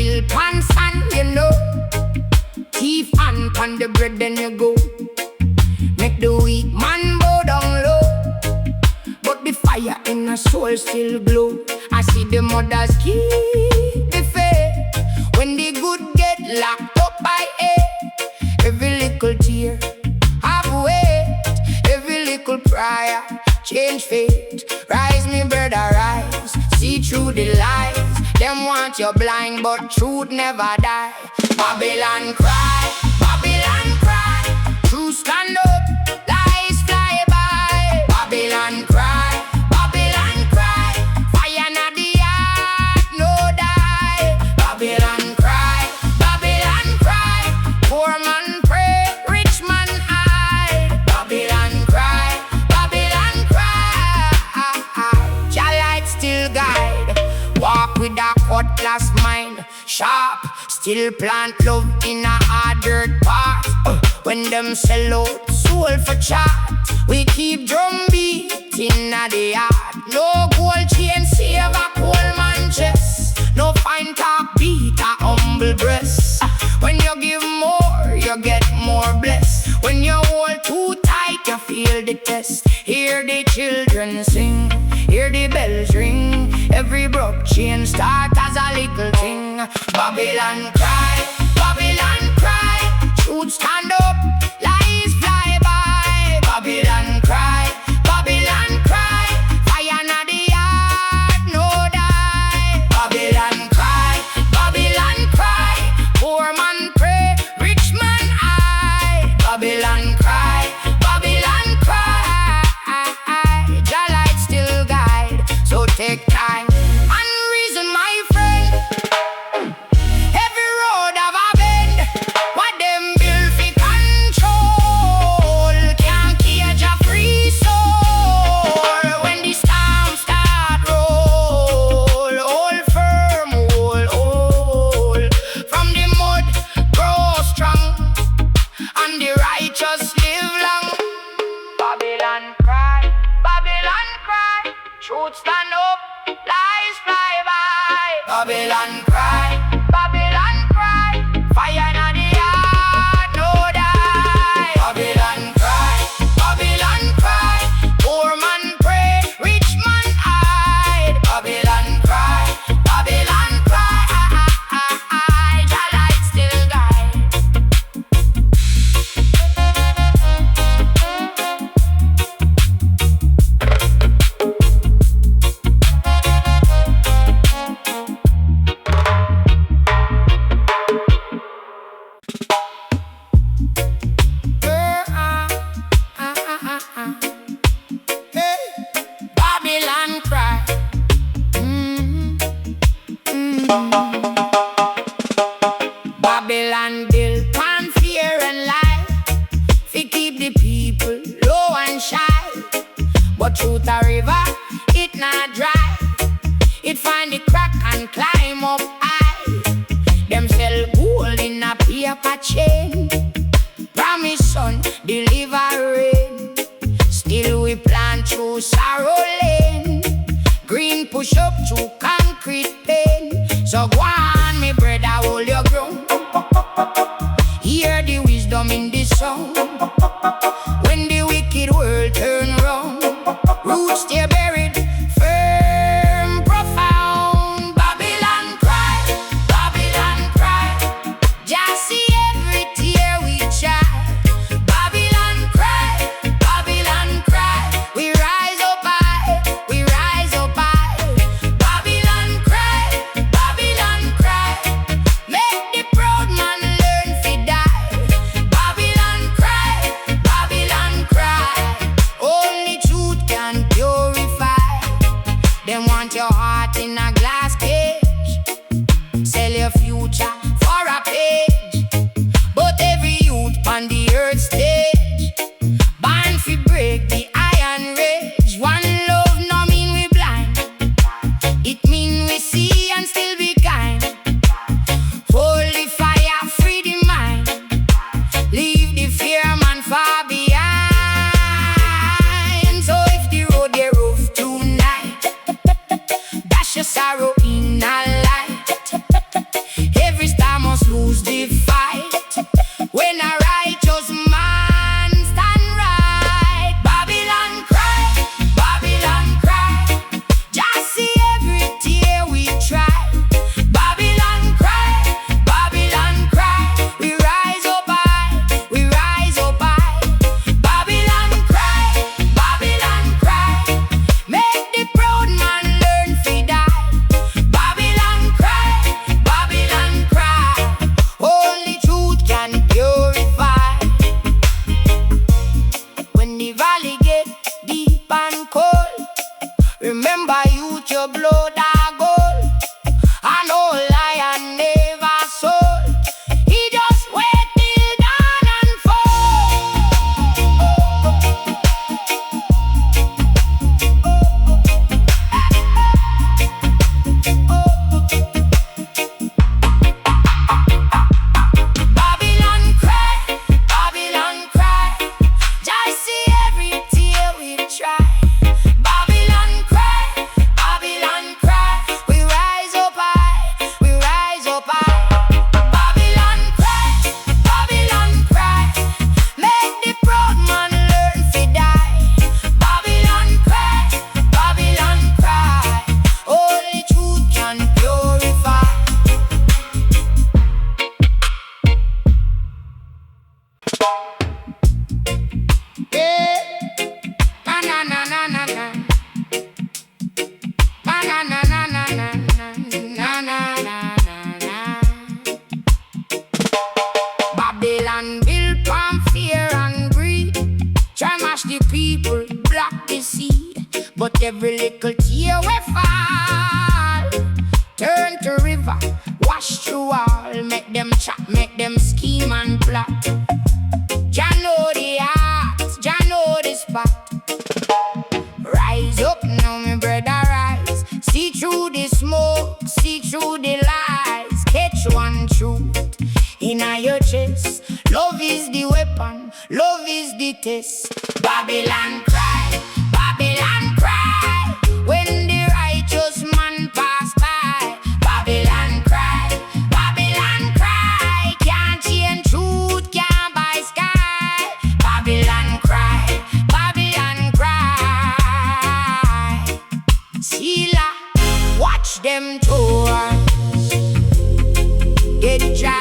build pan sand, you know. Thief hand pan the bread, then you go. Make the weak man bow down low. But the fire in her soul still glow. I see the mothers keep the faith when the good get locked up by hate. Every little tear have weight, every little prayer change fate. Rise me brother, rise, see through the lies. Them want you blind, but truth never die. Babylon cry, Babylon cry. Truth stand up, lies fly by. Babylon cry, Babylon cry. Fire na the heart, no die. Babylon cry, Babylon cry. Poor man pray, rich man hide. Babylon cry, Babylon cry. Jah light still guide. Walk with a cutlass mind, sharp. Still plant love in a hard dirt path. When them sell out soul for chat, we keep drum beating at the heart. No gold chain save a coal man chest. No fine talk beat a humble breast. When you give more, you get more blessed. When you hold too tight, you feel the test. Hear the children sing, hear the bells ring. Every broke chain start as a little thing. Babylon cry, Babylon cry. Truth stand up, lies fly by. Babylon cry, Babylon cry. Fire na the heart, no die. Babylon cry, Babylon cry. Poor man pray, rich man hide. Babylon cry, Babylon cry. Jah light still guide, so take time and reason, my friend. Every road have a bend. What them build fi control can't cage a free soul. When the storm start roll, hold firm, hold. From the mud grow strong, and the righteous live long. Babylon cry, Babylon cry. Truth stand up, lies fly by. Babylon cry, Babylon cry. Fire na the heart, no die. Babylon cry, Babylon cry. Poor man pray, rich man hide. Babylon cry, Babylon cry. Jah light still guide. Hey, Babylon cry. Babylon built on fear and lie, fi keep the people low and shy. But truth a river, it not dry. It find the crack and climb up high. Them sell gold in a paper chain. Promise son, deliver rain. Still we plant through sorrow lane. Green push up through concrete pain. So go on, me brother, hold your ground. Hear the wisdom in this song. When the wicked world turn round, roots stay buried firm, profound. Babylon cry, Babylon cry. Just see every tear we try. Babylon cry, Babylon cry. We rise up high, we rise up high. Babylon cry, Babylon cry. Make the proud man learn fi die. Babylon cry, Babylon cry. Only truth can purify. Them want your heart in a glass cage. Sell your future for a page. But every youth on the earth stage, born fi break the iron rage. One love no mean we blind. It mean we see and still be kind. Hold the fire, free the mind. Leave the fear man far behind. So if the road get rough tonight, dash your sorrow in a light. every little tear we fall. Turn to river, wash through all. Make them chat, make them scheme and plot. Jah know the heart, Jah know the spot. Rise up now, my brother, rise. See through the smoke, see through the lies. Catch one truth in your chest. Love is the weapon, love is the test. Babylon cry, Babylon cry, when the righteous man pass by. Babylon cry, Babylon cry, can't change truth, can't buy sky. Babylon cry, Babylon cry. Sila, watch them tours get dry.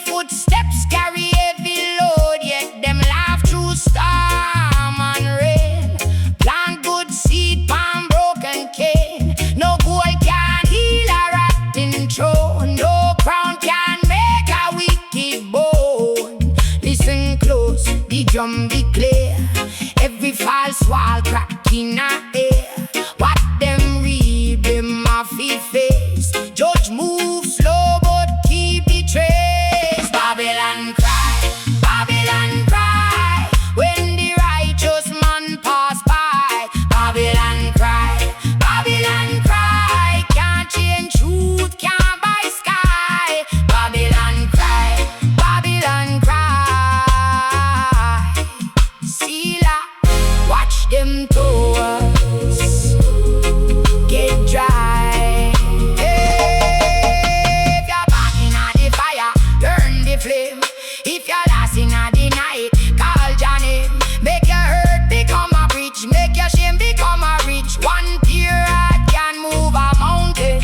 Footsteps carry heavy load, yet them laugh through storm and rain. Plant good seed, palm broken cane. No gold can heal a rotting throne. No crown can make a wicked bone. Listen close, the drum declare. Every false wall crack in a air. What them read, them off his face. Judge move slow, but keep the trace. Babylon cry, Babylon cry, when the righteous man pass by. Babylon cry, Babylon cry, can't change truth, can't buy sky. Babylon cry, Babylon cry. Sila, watch them tours get dry. Flame. If you're lost in the night, call your name. Make your hurt become a bridge, make your shame become a reach. One pure heart can move a mountain.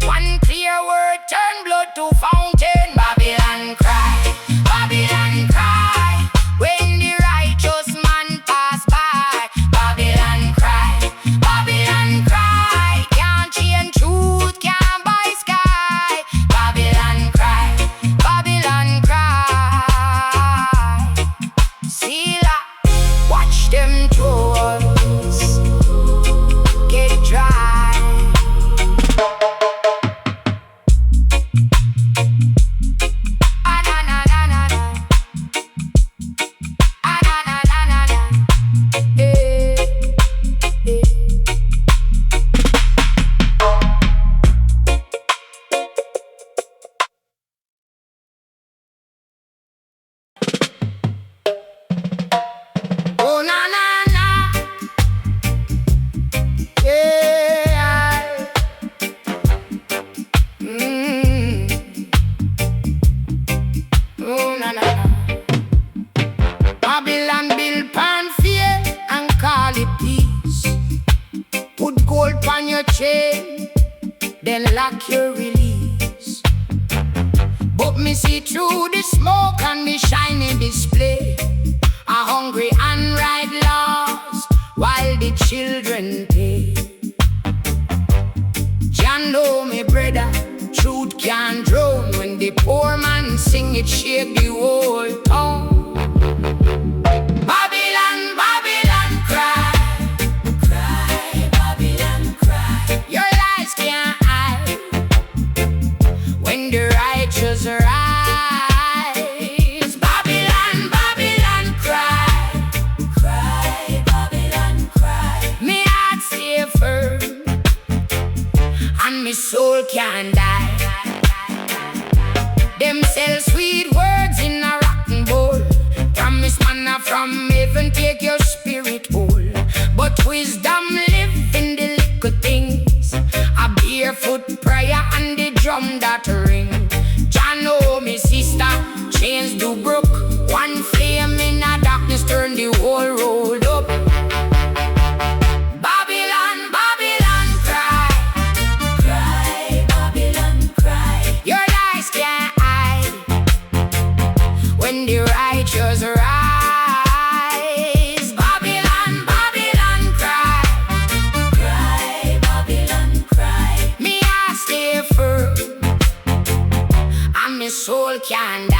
One clear word turn blood to fountain. Babylon cry, Babylon cry, when the righteous man pass by. Babylon cry, Babylon cry, can't change truth, can't buy sky. Babylon cry, Babylon cry. Sila, watch them tours get dry. Ah, na, na, na, na, na. Ah, na, na, na, na, na. Eh, eh. Oh na na na, yeah. Oh na na na. Babylon build pan fear and call it peace. Put gold on your chain, then lock your release. But me see through the smoke and the shiny display. A hungry and right laws while the children pay. Jah know me brother, truth can't drown. When the poor man sing it shake the whole town. Babylon, Babylon cry, cry, Babylon cry. Your lies can't hide when the righteous rise. Babylon, Babylon cry, cry, Babylon cry. Me heart stay firm and me soul can't die. Them sell sweet words in a rotten bowl. Promise manna from heaven take your spirit whole. But wisdom live in the little things. A barefoot prayer and the drum that ring. Jah know me sister, chains do broke. One flame in a darkness turn the whole road up. Babylon, Babylon cry, cry, Babylon cry. Your lies can't hide when the righteous rise. Babylon, Babylon cry, cry, Babylon cry. Me I stay firm and my soul can't die.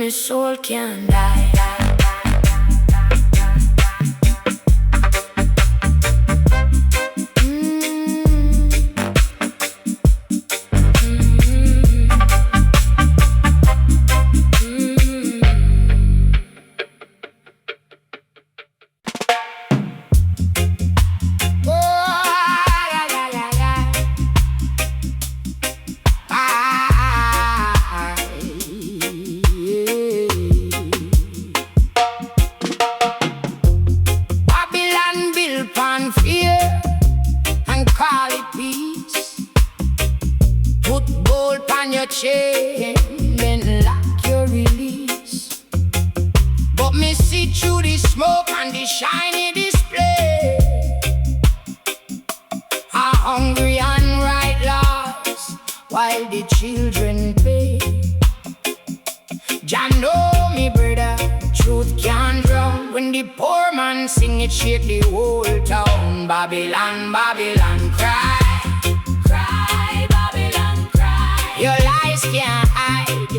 my soul can't die. Fear and call it peace. Put gold on your chain, then lock your release. But me see through the smoke and the shiny display. Are hungry and write laws while the children pay. Jah know me brother, truth can't drown. When the poor man sing it, shake the whole town. Babylon, Babylon, cry, cry, Babylon, cry. Your lies can't hide.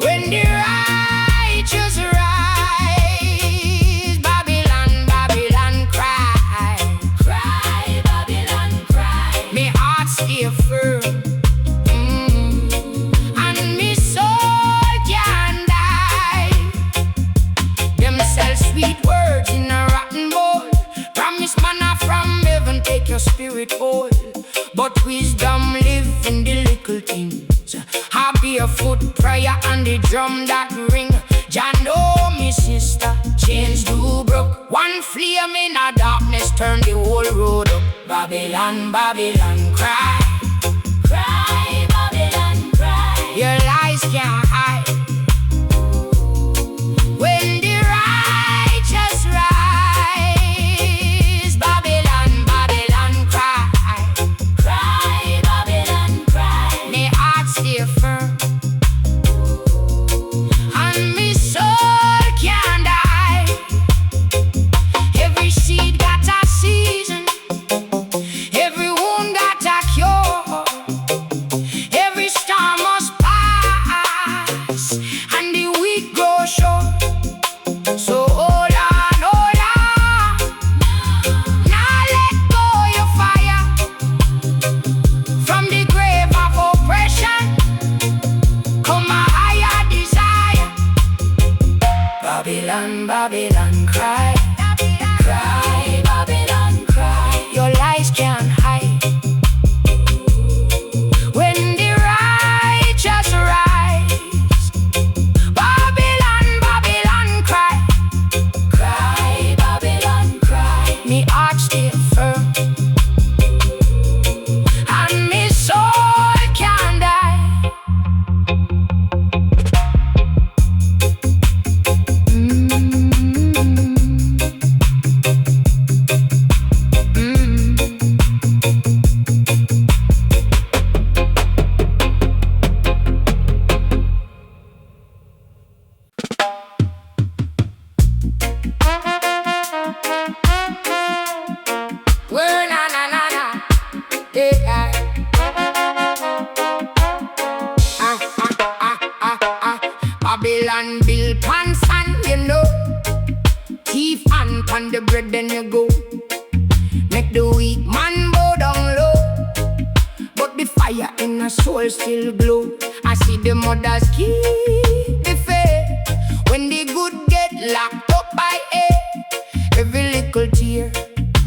When the righteous rise, Babylon, Babylon, cry, cry, Babylon, cry. Me heart stay firm. Sweet words in a rotten bowl. Promise manna from heaven, take your spirit whole. But wisdom live in the little things. A barefoot prayer and the drum that ring. Jah know me sister, chains do broke. One flame in a darkness turn the whole road up. Babylon, Babylon, cry, cry, Babylon, cry. Your lies can't hide. When the righteous rise, Babylon, Babylon, cry, cry, Babylon, cry. My heart stay firm, and my soul can't die. Every seed got a season, every wound got a cure. Every storm must pass, and the weak grow short. So hold on, now let go your fire. From the grave of oppression, come a higher desire. Babylon, Babylon, cry, cry, Babylon, cry. Your lies can't hide. When the righteous rise, Babylon, Babylon, cry, cry, Babylon, cry. Me heart stay firm, and me soul can't die. Well, na na na na, yeah. Babylon built pan sand, you know. Thief and pan the bread, then you go. Make the weak man bow down low. But the fire in her soul still glow. I see the mothers keep the faith. When the good get locked up by hate, every little tear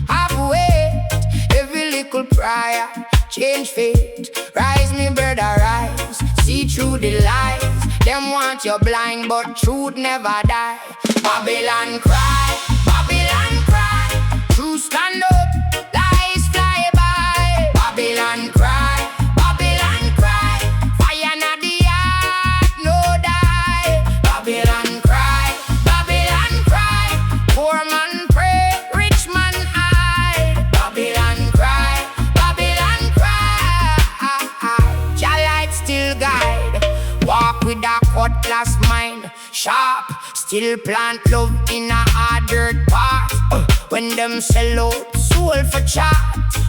have weight. Every little prayer change fate. Rise me brother, rise. See through the lies. Them want you blind, but truth never die. Babylon cry, Babylon cry. Truth stand up, lies fly by. Babylon cry, Babylon cry. Fire na the heart, no die. Babylon cry, Babylon cry. Poor man pray, rich man hide. Babylon cry, Babylon cry. Jah light still guide. Walk with a cutlass mind, sharp. Still plant love in a hard dirt path. When them sell out soul for chat,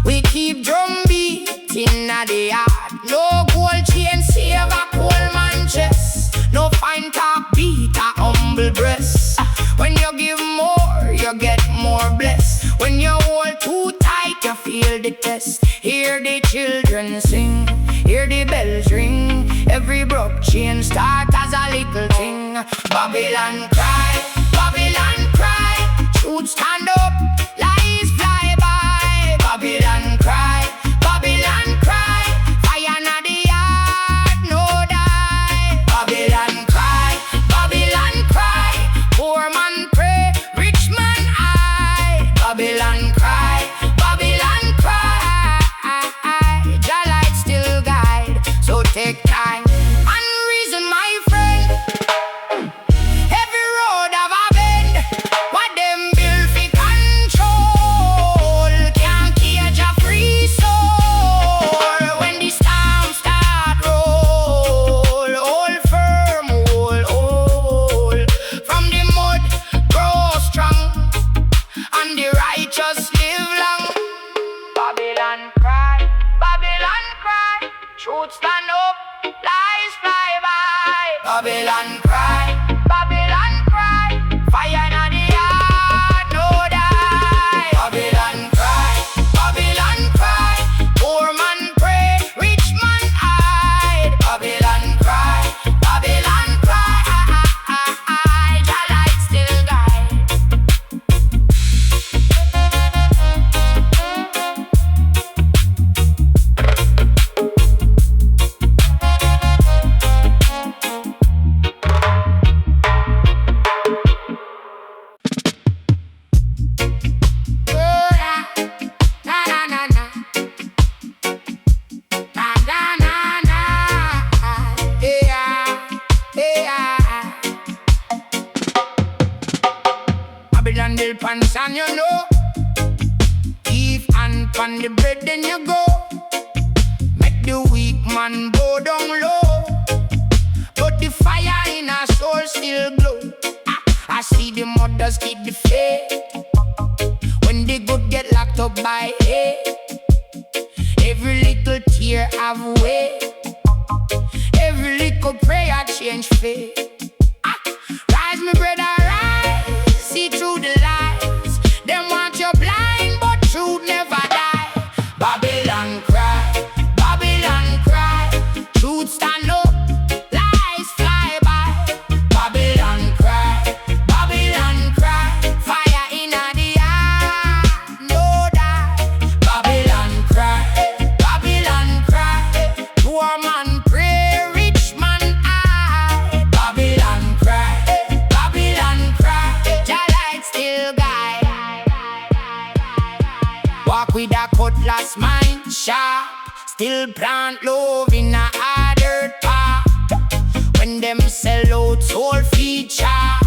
we keep drum beat in a the heart. No gold chain save a cold man chest. humble breast. When you give more, you get more blessed. When you hold too tight, you feel the test. Hear the children sing, hear the bells ring. Every broke chain start as a little thing. Babylon cry, Babylon cry. Truth stand up, lies fly by. Babylon cry, Babylon cry. Fire na the heart, no die. Babylon cry, Babylon cry. Poor man pray, rich man hide. Babylon cry, Babylon cry. Jah light still guide, so take time and reason, my friend. Every road have a bend. What them build fi control can't cage a free soul. When the storm start roll, hold firm, hold. From the mud grow strong, and the righteous live long. Babylon cry, Babylon cry. Truth stand up, lies fly by. Babylon cry, Babylon cry. Fire na the heart, no die. Babylon cry, Babylon cry. Poor man pray, rich man hide. Babylon cry, Babylon cry. Jah light still guide. Babylon del pants and you know. Thief and pan the bread then you go. Make the weak man bow down low, but the fire in our soul still glow. I see the mothers keep the faith when the good get locked up by hate. Every little tear have weight, every little prayer change fate. Rise, my brother, rise. See through the lies. Them want you blind, but truth never die. Babylon cry, Babylon cry. Truth stand up, lies fly by. Babylon cry, Babylon cry. Fire in the eye, no die. Babylon cry, Babylon cry. Poor man pray, rich man hide. Babylon cry, Babylon cry. Jah light still guide. Walk with a cutlass mind sharp, still plant love in a hard earth path. When them sell out soul feed chart,